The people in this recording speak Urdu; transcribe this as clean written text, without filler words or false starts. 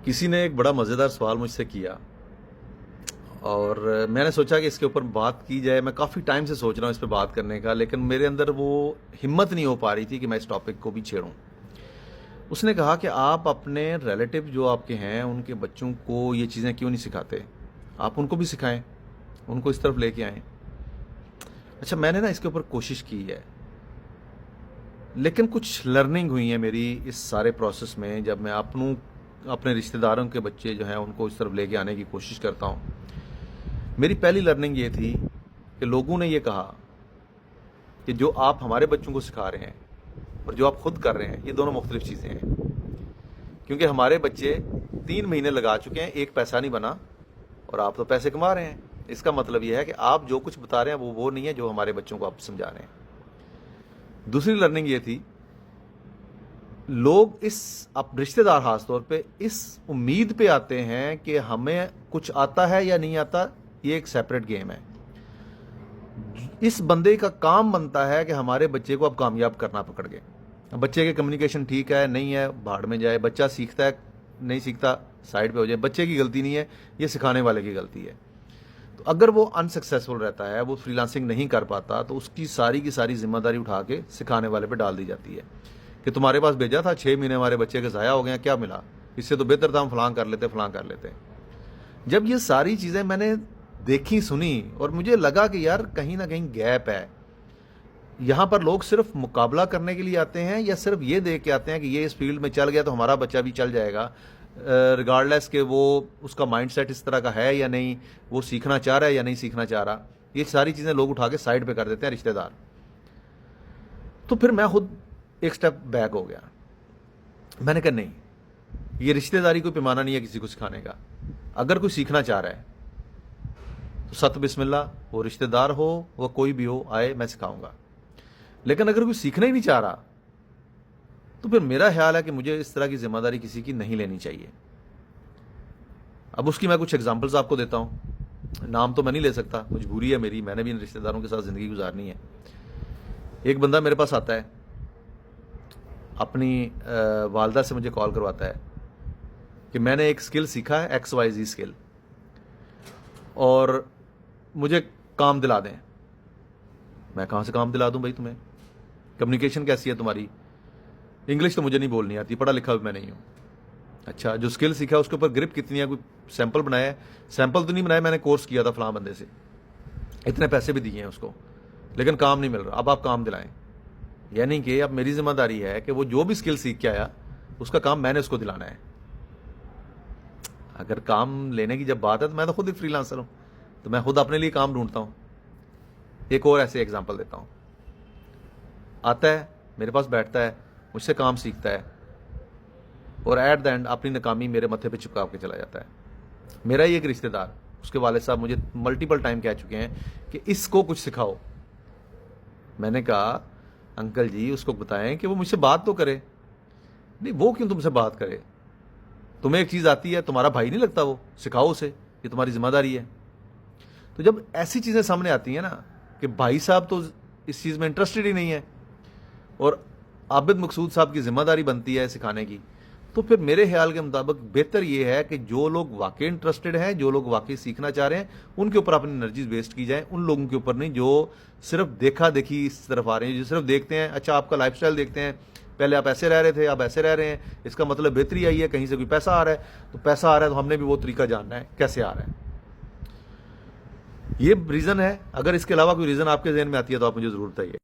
کسی نے ایک بڑا مزیدار سوال مجھ سے کیا اور میں نے سوچا کہ اس کے اوپر بات کی جائے. میں کافی ٹائم سے سوچ رہا ہوں اس پہ بات کرنے کا، لیکن میرے اندر وہ ہمت نہیں ہو پا رہی تھی کہ میں اس ٹاپک کو بھی چھیڑوں. اس نے کہا کہ آپ اپنے ریلیٹو جو آپ کے ہیں ان کے بچوں کو یہ چیزیں کیوں نہیں سکھاتے؟ آپ ان کو بھی سکھائیں، ان کو اس طرف لے کے آئیں. اچھا، میں نے نا اس کے اوپر کوشش کی ہے، لیکن کچھ لرننگ ہوئی ہے میری اس سارے پروسیس میں. جب میں اپنے رشتہ داروں کے بچے جو ہیں ان کو اس طرف لے کے آنے کی کوشش کرتا ہوں، میری پہلی لرننگ یہ تھی کہ لوگوں نے یہ کہا کہ جو آپ ہمارے بچوں کو سکھا رہے ہیں اور جو آپ خود کر رہے ہیں یہ دونوں مختلف چیزیں ہیں. کیونکہ ہمارے بچے 3 مہینے لگا چکے ہیں، ایک پیسہ نہیں بنا، اور آپ تو پیسے کما رہے ہیں. اس کا مطلب یہ ہے کہ آپ جو کچھ بتا رہے ہیں وہ نہیں ہے جو ہمارے بچوں کو آپ سمجھا رہے ہیں. دوسری لرننگ یہ تھی، لوگ رشتہ دار خاص طور پہ اس امید پہ آتے ہیں کہ ہمیں کچھ آتا ہے یا نہیں آتا، یہ ایک سیپریٹ گیم ہے. اس بندے کا کام بنتا ہے کہ ہمارے بچے کو اب کامیاب کرنا پکڑ کے. بچے کے کمیونیکیشن ٹھیک ہے نہیں ہے، بھاڑ میں جائے. بچہ سیکھتا ہے نہیں سیکھتا، سائڈ پہ ہو جائے. بچے کی غلطی نہیں ہے، یہ سکھانے والے کی غلطی ہے. تو اگر وہ انسکسیسفل رہتا ہے، وہ فری لانسنگ نہیں کر پاتا، تو اس کی ساری ذمہ داری اٹھا کے سکھانے والے پہ ڈال دی جاتی ہے کہ تمہارے پاس بھیجا تھا، 6 مہینے ہمارے بچے کے ضائع ہو گئے ہیں، کیا ملا؟ اس سے تو بہتر تھا ہم فلاں کر لیتے. جب یہ ساری چیزیں میں نے دیکھی سنی اور مجھے لگا کہ یار کہیں نہ کہیں گیپ ہے. یہاں پر لوگ صرف مقابلہ کرنے کے لیے آتے ہیں یا صرف یہ دیکھ کے آتے ہیں کہ یہ اس فیلڈ میں چل گیا تو ہمارا بچہ بھی چل جائے گا، ریگارڈلیس کہ وہ اس کا مائنڈ سیٹ اس طرح کا ہے یا نہیں، وہ سیکھنا چاہ رہا ہے یا نہیں سیکھنا چاہ رہا. یہ ساری چیزیں لوگ اٹھا کے سائڈ پہ کر دیتے ہیں رشتہ دار. تو پھر میں خود ایک سٹیپ بیک ہو گیا. میں نے کہا نہیں، یہ رشتہ داری کوئی پیمانہ نہیں ہے کسی کو سکھانے کا. اگر کوئی سیکھنا چاہ رہا ہے تو ست بسم اللہ، وہ رشتہ دار ہو وہ کوئی بھی ہو، آئے میں سکھاؤں گا. لیکن اگر کوئی سیکھنا ہی نہیں چاہ رہا تو پھر میرا خیال ہے کہ مجھے اس طرح کی ذمہ داری کسی کی نہیں لینی چاہیے. اب اس کی میں کچھ ایگزامپلز آپ کو دیتا ہوں. نام تو میں نہیں لے سکتا، مجبوری ہے میری، میں نے بھی ان رشتہ داروں کے ساتھ زندگی گزارنی ہے. ایک بندہ میرے پاس آتا ہے، اپنی والدہ سے مجھے کال کرواتا ہے کہ میں نے ایک سکل سیکھا ہے، XYZ سکل، اور مجھے کام دلا دیں. میں کہاں سے کام دلا دوں بھائی تمہیں؟ کمیونیکیشن کیسی ہے تمہاری؟ انگلش تو مجھے نہیں بولنی آتی، پڑھا لکھا بھی میں نہیں ہوں. اچھا، جو سکل سیکھا اس کے اوپر گرپ کتنی ہے؟ کوئی سیمپل بنایا ہے؟ سیمپل تو نہیں بنایا، میں نے کورس کیا تھا فلاں بندے سے، اتنے پیسے بھی دیے ہیں اس کو، لیکن کام نہیں مل رہا. اب آپ کام دلائیں. یعنی کہ اب میری ذمہ داری ہے کہ وہ جو بھی سکل سیکھ کے آیا اس کا کام میں نے اس کو دلانا ہے. اگر کام لینے کی جب بات ہے تو میں تو خود ہی فری لانسر ہوں، تو میں خود اپنے لیے کام ڈھونڈتا ہوں. ایک اور ایسے ایگزامپل دیتا ہوں. آتا ہے میرے پاس، بیٹھتا ہے، مجھ سے کام سیکھتا ہے، اور ایٹ دا اینڈ اپنی ناکامی میرے متھے پہ چپکا کے چلا جاتا ہے. میرا ہی ایک رشتہ دار، اس کے والد صاحب مجھے ملٹیپل ٹائم کہہ چکے ہیں کہ اس کو کچھ سکھاؤ. میں نے کہا انکل جی اس کو بتائیں کہ وہ مجھ سے بات تو کرے. نہیں، وہ کیوں تم سے بات کرے؟ تمہیں ایک چیز آتی ہے، تمہارا بھائی نہیں لگتا، وہ سکھاؤ اسے، یہ تمہاری ذمہ داری ہے. تو جب ایسی چیزیں سامنے آتی ہیں نا کہ بھائی صاحب تو اس چیز میں انٹرسٹڈ ہی نہیں ہے اور عابد مقصود صاحب کی ذمہ داری بنتی ہے سکھانے کی، تو پھر میرے خیال کے مطابق بہتر یہ ہے کہ جو لوگ واقعی انٹرسٹڈ ہیں، جو لوگ واقعی سیکھنا چاہ رہے ہیں، ان کے اوپر اپنی انرجیز ویسٹ کی جائیں. ان لوگوں کے اوپر نہیں جو صرف دیکھا دیکھی اس طرف آ رہے ہیں، جو صرف دیکھتے ہیں. اچھا، آپ کا لائف سٹائل دیکھتے ہیں، پہلے آپ ایسے رہ رہے تھے، اب ایسے رہ رہے ہیں، اس کا مطلب بہتری آئی ہے، کہیں سے کوئی پیسہ آ رہا ہے، تو پیسہ آ رہا ہے تو ہم نے بھی وہ طریقہ جاننا ہے کیسے آ رہا ہے. یہ ریزن ہے. اگر اس کے علاوہ کوئی ریزن آپ کے ذہن میں آتی ہے تو آپ مجھے ضرور بتائیے.